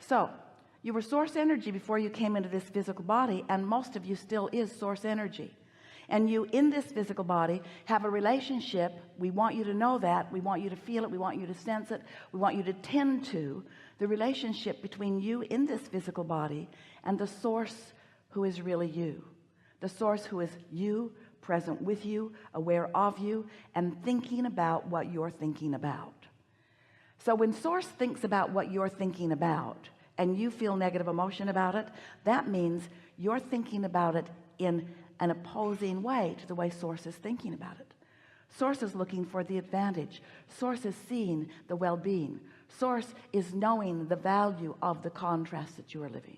So you were source energy before you came into this physical body, and most of you still is source energy. And you in this physical body have a relationship. We want you to know that. We want you to feel it. We want you to sense it. We want you to tend to the relationship between you in this physical body and the source who is really you, the source who is you, present with you, aware of you, and thinking about what you're thinking about. So when source thinks about what you're thinking about and you feel negative emotion about it, that means you're thinking about it in an opposing way to the way source is thinking about it. Source is looking for the advantage. Source is seeing the well-being. Source is knowing the value of the contrast that you are living.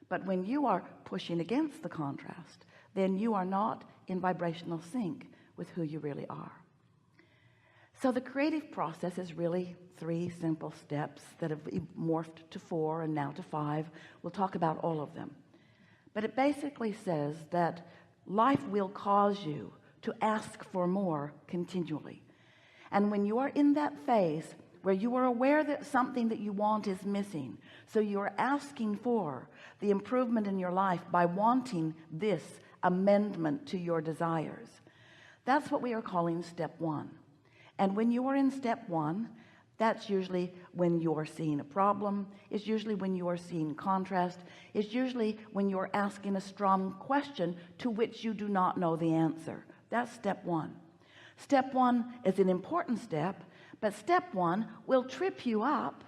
But when you are pushing against the contrast, then you are not in vibrational sync with who you really are. So the creative process is really 3 simple steps that have morphed to 4 and now to 5. We'll talk about all of them. But it basically says that life will cause you to ask for more continually. And when you are in that phase where you are aware that something that you want is missing, so you are asking for the improvement in your life by wanting this amendment to your desires, that's what we are calling step 1. And when you are in step 1, that's usually when you're seeing a problem. It's usually when you are seeing contrast. It's usually when you're asking a strong question to which you do not know the answer. That's step 1. Step 1 is an important step, but step 1 will trip you up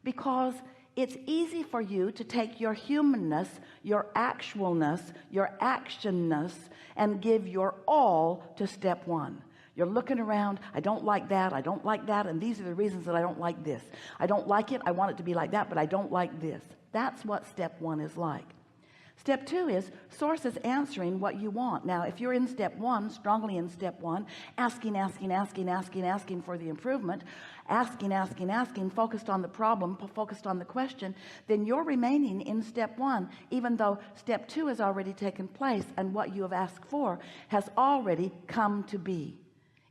because it's easy for you to take your humanness, your actualness, your actionness, and give your all to step 1. You're looking around, I don't like that, I don't like that, and these are the reasons that I don't like this. I don't like it, I want it to be like that, but I don't like this. That's what step 1 is like. Step 2 is source is answering what you want. Now, if you're in step 1, strongly in step 1, asking for the improvement, asking, focused on the problem, focused on the question, then you're remaining in step 1, even though step 2 has already taken place and what you have asked for has already come to be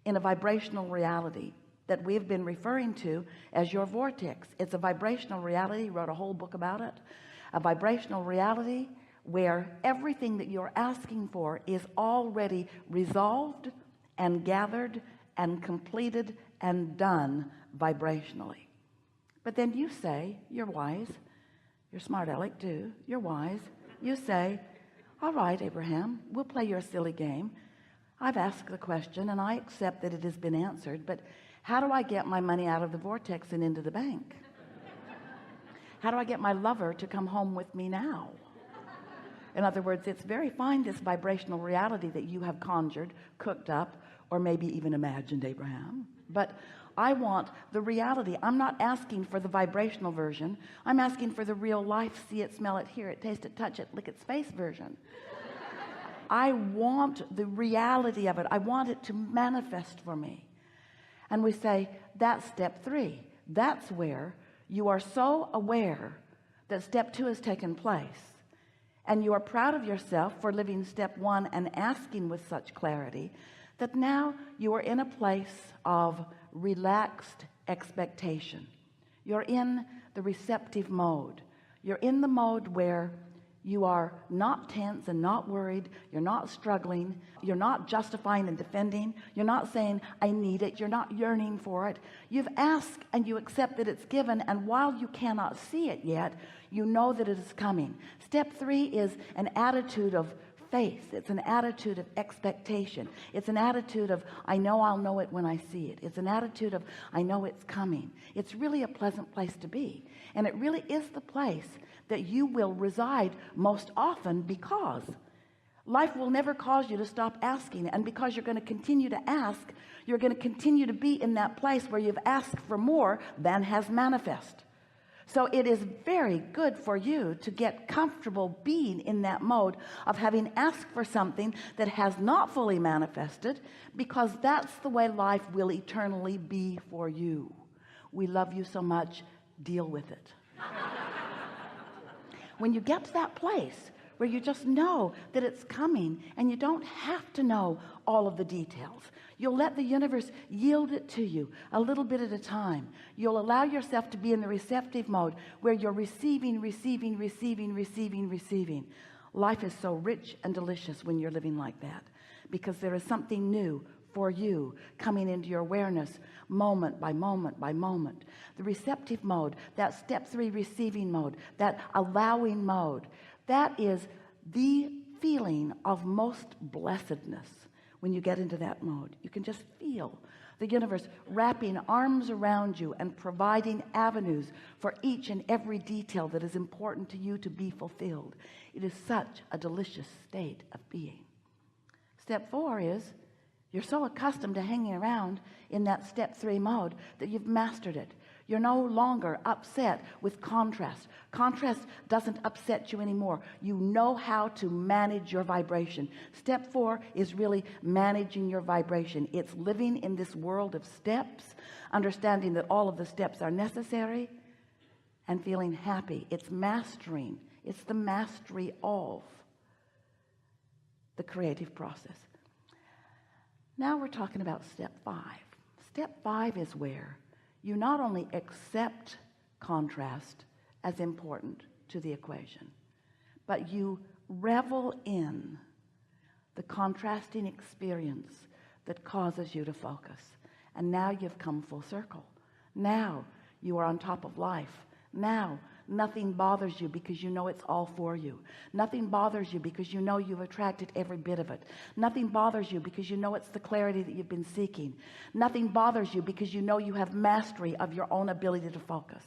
in a vibrational reality that we've been referring to as your vortex. It's a vibrational reality. He wrote a whole book about it. A vibrational reality where everything that you're asking for is already resolved and gathered and completed and done vibrationally. But then you say, you're wise, you're smart aleck too, you're wise, you say, all right, Abraham, we'll play your silly game. I've asked the question and I accept that it has been answered, but how do I get my money out of the vortex and into the bank? How do I get my lover to come home with me now? In other words, it's very fine, this vibrational reality that you have conjured, cooked up, or maybe even imagined, Abraham. But I want the reality. I'm not asking for the vibrational version. I'm asking for the real life, see it, smell it, hear it, taste it, touch it, lick its face version. I want the reality of it. I want it to manifest for me. And we say, that's step 3. That's where you are so aware that step 2 has taken place. And you are proud of yourself for living step 1 and asking with such clarity that now you are in a place of relaxed expectation. You're in the receptive mode. You're in the mode where you are not tense and not worried. You're not struggling. You're not justifying and defending. You're not saying, I need it. You're not yearning for it. You've asked and you accept that it's given. And while you cannot see it yet, you know that it is coming. Step 3 is an attitude of faith. It's an attitude of expectation. It's an attitude of, I know I'll know it when I see it. It's an attitude of, I know it's coming. It's really a pleasant place to be. And it really is the place that you will reside most often, because life will never cause you to stop asking. And because you're going to continue to ask, you're going to continue to be in that place where you've asked for more than has manifest. So it is very good for you to get comfortable being in that mode of having asked for something that has not fully manifested, because that's the way life will eternally be for you. We love you so much. Deal with it. When you get to that place where you just know that it's coming, and you don't have to know all of the details. You'll let the universe yield it to you a little bit at a time. You'll allow yourself to be in the receptive mode where you're receiving. Life is so rich and delicious when you're living like that, because there is something new for you coming into your awareness moment by moment by moment. The receptive mode, that step 3 receiving mode, that allowing mode, that is the feeling of most blessedness. When you get into that mode, you can just feel the universe wrapping arms around you and providing avenues for each and every detail that is important to you to be fulfilled. It is such a delicious state of being. Step 4 is you're so accustomed to hanging around in that step 3 mode that you've mastered it. You're no longer upset with contrast. Contrast doesn't upset you anymore. You know how to manage your vibration. Step 4 is really managing your vibration. It's living in this world of steps, understanding that all of the steps are necessary, and feeling happy. It's mastering. It's the mastery of the creative process. Now we're talking about step 5. Step 5 is where you not only accept contrast as important to the equation, but you revel in the contrasting experience that causes you to focus. And now you've come full circle. Now you are on top of life. Now nothing bothers you because you know it's all for you. Nothing bothers you because you know you've attracted every bit of it. Nothing bothers you because you know it's the clarity that you've been seeking. Nothing bothers you because you know you have mastery of your own ability to focus.